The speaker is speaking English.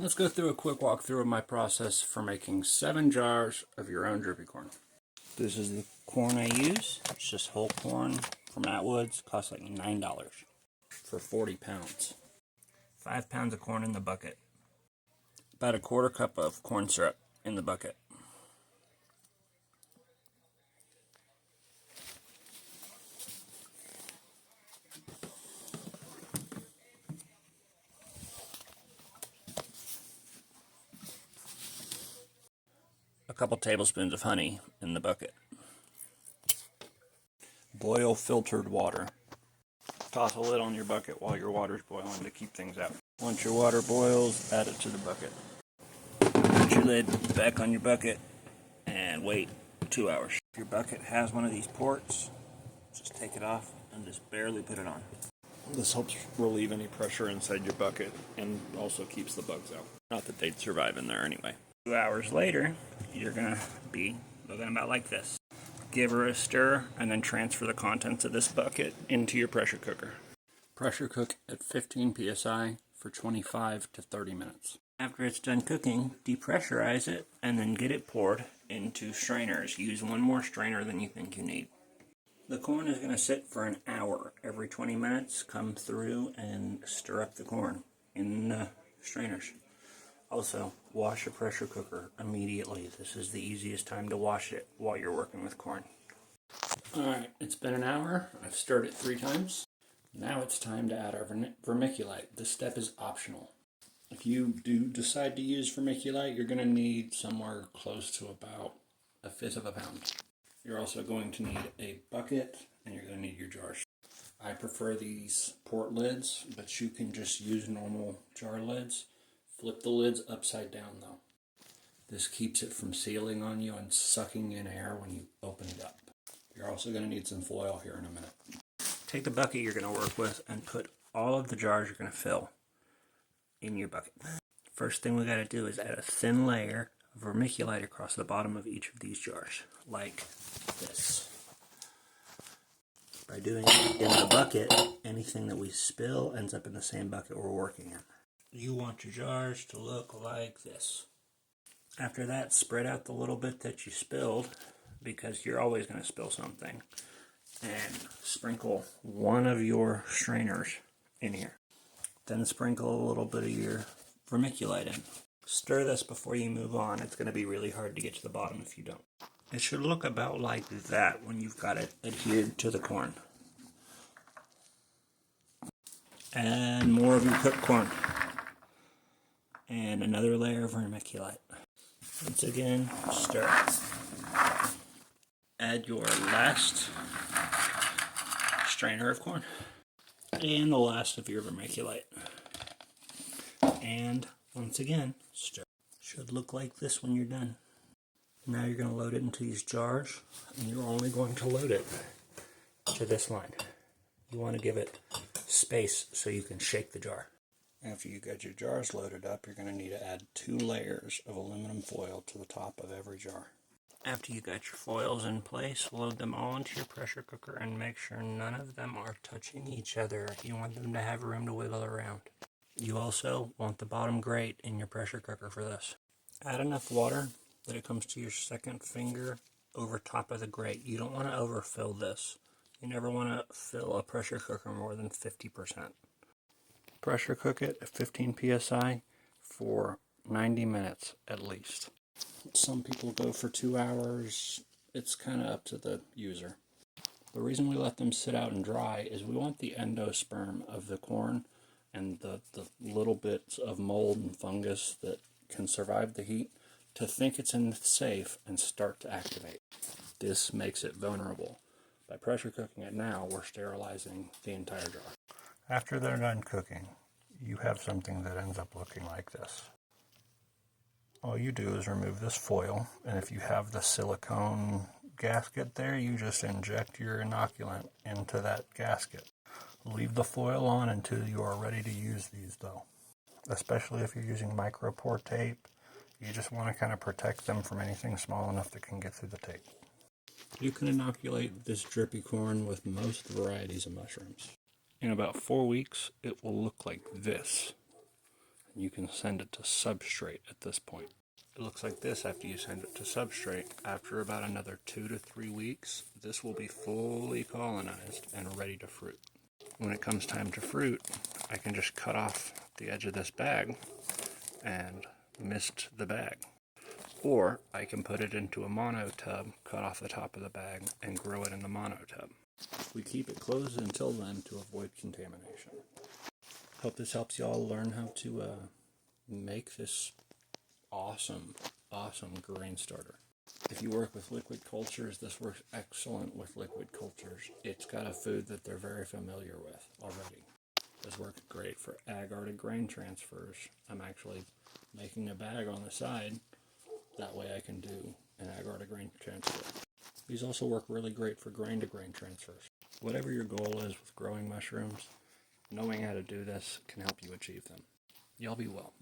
Let's go through a quick walkthrough of my process for making 7 jars of your own drippy corn. This is the corn I use. It's just whole corn from Atwood's. Costs like $9 for 40 pounds. 5 pounds of corn in the bucket. About a quarter cup of corn syrup in the bucket. A couple tablespoons of honey in the bucket. Boil filtered water. Toss a lid on your bucket while your water's boiling to keep things out. Once your water boils, add it to the bucket. Put your lid back on your bucket and wait 2 hours. If your bucket has one of these ports, just take it off and just barely put it on. This helps relieve any pressure inside your bucket and also keeps the bugs out. Not that they'd survive in there anyway. 2 hours later, you're going to be looking about like this. Give her a stir and then transfer the contents of this bucket into your pressure cooker. Pressure cook at 15 psi for 25 to 30 minutes. After it's done cooking, depressurize it and then get it poured into strainers. Use one more strainer than you think you need. The corn is going to sit for an hour. Every 20 minutes, come through and stir up the corn in the strainers. Also, wash a pressure cooker immediately. This is the easiest time to wash it while you're working with corn. Alright, it's been an hour. I've stirred it 3 times. Now it's time to add our vermiculite. This step is optional. If you do decide to use vermiculite, you're going to need somewhere close to about 1/5 of a pound. You're also going to need a bucket, and you're going to need your jars. I prefer these port lids, but you can just use normal jar lids. Flip the lids upside down though. This keeps it from sealing on you and sucking in air when you open it up. You're also going to need some foil here in a minute. Take the bucket you're going to work with and put all of the jars you're going to fill in your bucket. First thing we got to do is add a thin layer of vermiculite across the bottom of each of these jars, like this. By doing it in the bucket, anything that we spill ends up in the same bucket we're working in. You want your jars to look like this. After that, spread out the little bit that you spilled, because you're always going to spill something, and sprinkle one of your strainers in here. Then sprinkle a little bit of your vermiculite in. Stir this before you move on. It's going to be really hard to get to the bottom if you don't. It should look about like that when you've got it adhered to the corn. And more of your cooked corn. And another layer of vermiculite. Once again, stir. Add your last strainer of corn and the last of your vermiculite. And once again, stir. Should look like this when you're done. Now you're going to load it into these jars, and you're only going to load it to this line. You want to give it space so you can shake the jar. After you got your jars loaded up, you're going to need to add 2 layers of aluminum foil to the top of every jar. After you got your foils in place, load them all into your pressure cooker and make sure none of them are touching each other. You want them to have room to wiggle around. You also want the bottom grate in your pressure cooker for this. Add enough water that it comes to your second finger over top of the grate. You don't want to overfill this. You never want to fill a pressure cooker more than 50%. Pressure cook it at 15 psi for 90 minutes at least. Some people go for 2 hours. It's kind of up to the user. The reason we let them sit out and dry is we want the endosperm of the corn and the little bits of mold and fungus that can survive the heat to think it's safe and start to activate. This makes it vulnerable. By pressure cooking it now, we're sterilizing the entire jar. After they're done cooking, you have something that ends up looking like this. All you do is remove this foil, and if you have the silicone gasket there, you just inject your inoculant into that gasket. Leave the foil on until you are ready to use these though. Especially if you're using micro pour tape, you just want to kind of protect them from anything small enough that can get through the tape. You can inoculate this drippy corn with most varieties of mushrooms. In about 4 weeks, it will look like this. you can send it to substrate at this point. It looks like this after you send it to substrate. After about another 2 to 3 weeks, this will be fully colonized and ready to fruit. When it comes time to fruit, I can just cut off the edge of this bag and mist the bag. Or I can put it into a mono tub, cut off the top of the bag, and grow it in the mono tub. We keep it closed until then to avoid contamination. Hope this helps y'all learn how to make this awesome grain starter. If you work with liquid cultures, this works excellent with liquid cultures. It's got a food that they're very familiar with already. This works great for agar to grain transfers. I'm actually making a bag on the side. That way I can do an agar to grain transfer. These also work really great for grain to grain transfers. Whatever your goal is with growing mushrooms, knowing how to do this can help you achieve them. Y'all be well.